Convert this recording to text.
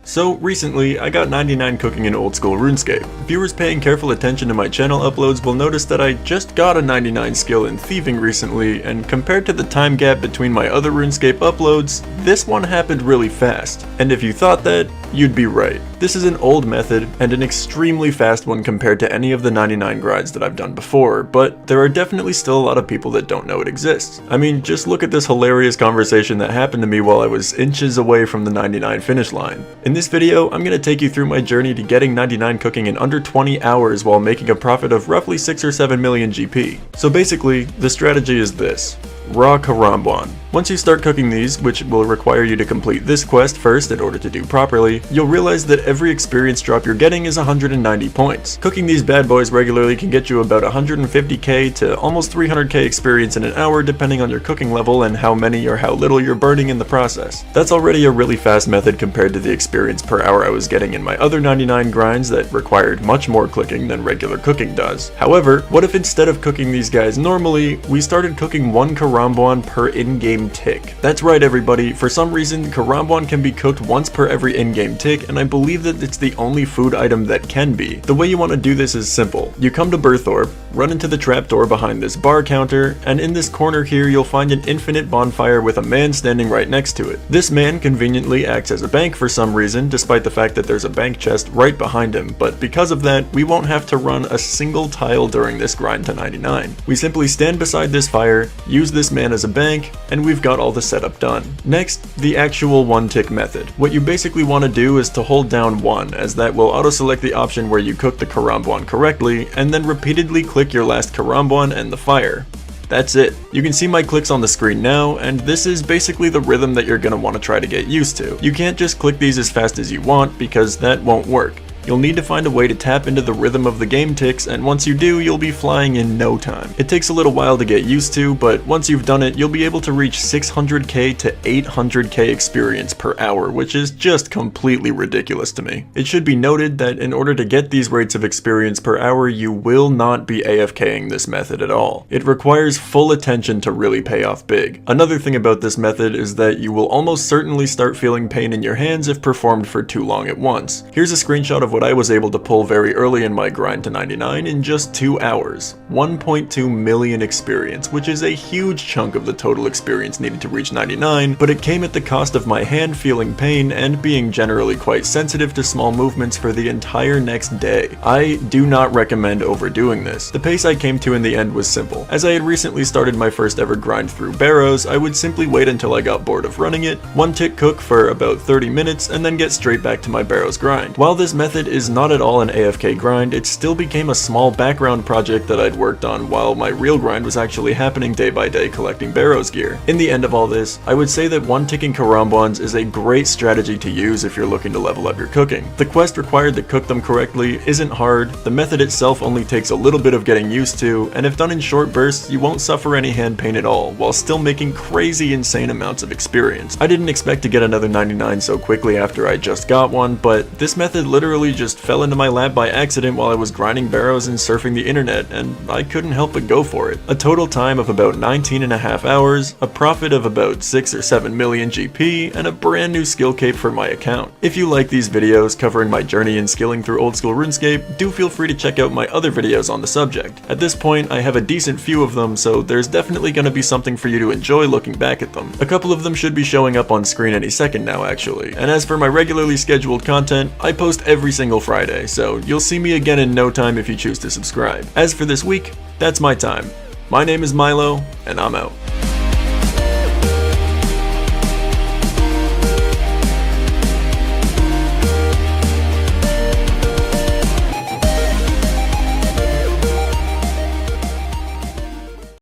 So recently, I got 99 cooking in old school RuneScape. Viewers paying careful attention to my channel uploads will notice that I just got a 99 skill in thieving recently, and compared to the time gap between my other RuneScape uploads, this one happened really fast. And if you thought that, you'd be right. This is an old method, and an extremely fast one compared to any of the 99 grinds that I've done before, but there are definitely still a lot of people that don't know it exists. I mean, just look at this hilarious conversation that happened to me while I was inches away from the 99 finish line. In this video, I'm going to take you through my journey to getting 99 cooking in under 20 hours while making a profit of roughly 6 or 7 million GP. So basically, the strategy is this: raw Karambwan. Once you start cooking these, which will require you to complete this quest first in order to do properly, you'll realize that every experience drop you're getting is 190 points. Cooking these bad boys regularly can get you about 150k to almost 300k experience in an hour depending on your cooking level and how many or how little you're burning in the process. That's already a really fast method compared to the experience per hour I was getting in my other 99 grinds that required much more clicking than regular cooking does. However, what if instead of cooking these guys normally, we started cooking 1 Karambwan per in-game tick? That's right, everybody. For some reason, Karambwan can be cooked once per every in-game tick, and I believe that it's the only food item that can be. The way you want to do this is simple. You come to Birth Orb, run into the trapdoor behind this bar counter, and in this corner here you'll find an infinite bonfire with a man standing right next to it. This man conveniently acts as a bank for some reason, despite the fact that there's a bank chest right behind him, but because of that, we won't have to run a single tile during this grind to 99. We simply stand beside this fire, use this man as a bank, and we've got all the setup done. Next, the actual one tick method. What you basically want to do is to hold down 1, as that will auto-select the option where you cook the Karambwan correctly, and then repeatedly click your last Karambwan and the fire. That's it. You can see my clicks on the screen now, and this is basically the rhythm that you're going to want to try to get used to. You can't just click these as fast as you want, because that won't work. You'll need to find a way to tap into the rhythm of the game ticks, and once you do, you'll be flying in no time. It takes a little while to get used to, but once you've done it, you'll be able to reach 600k to 800k experience per hour, which is just completely ridiculous to me. It should be noted that in order to get these rates of experience per hour, you will not be AFKing this method at all. It requires full attention to really pay off big. Another thing about this method is that you will almost certainly start feeling pain in your hands if performed for too long at once. Here's a screenshot of what I was able to pull very early in my grind to 99 in just 2 hours. 1.2 million experience, which is a huge chunk of the total experience needed to reach 99, but it came at the cost of my hand feeling pain and being generally quite sensitive to small movements for the entire next day. I do not recommend overdoing this. The pace I came to in the end was simple. As I had recently started my first ever grind through Barrows, I would simply wait until I got bored of running it, one tick cook for about 30 minutes, and then get straight back to my Barrows grind. While this method is not at all an AFK grind, it still became a small background project that I'd worked on while my real grind was actually happening day by day collecting Barrows gear. In the end of all this, I would say that one ticking Karambwans is a great strategy to use if you're looking to level up your cooking. The quest required to cook them correctly isn't hard, the method itself only takes a little bit of getting used to, and if done in short bursts, you won't suffer any hand pain at all, while still making crazy insane amounts of experience. I didn't expect to get another 99 so quickly after I just got one, but this method literally just fell into my lap by accident while I was grinding Barrows and surfing the internet, and I couldn't help but go for it. A total time of about 19.5 hours, a profit of about 6 or 7 million GP, and a brand new skill cape for my account. If you like these videos covering my journey in skilling through old school RuneScape, do feel free to check out my other videos on the subject. At this point, I have a decent few of them, so there's definitely going to be something for you to enjoy looking back at them. A couple of them should be showing up on screen any second now, actually. And as for my regularly scheduled content, I post every single Friday, so you'll see me again in no time if you choose to subscribe. As for this week, that's my time. My name is Myloe, and I'm out.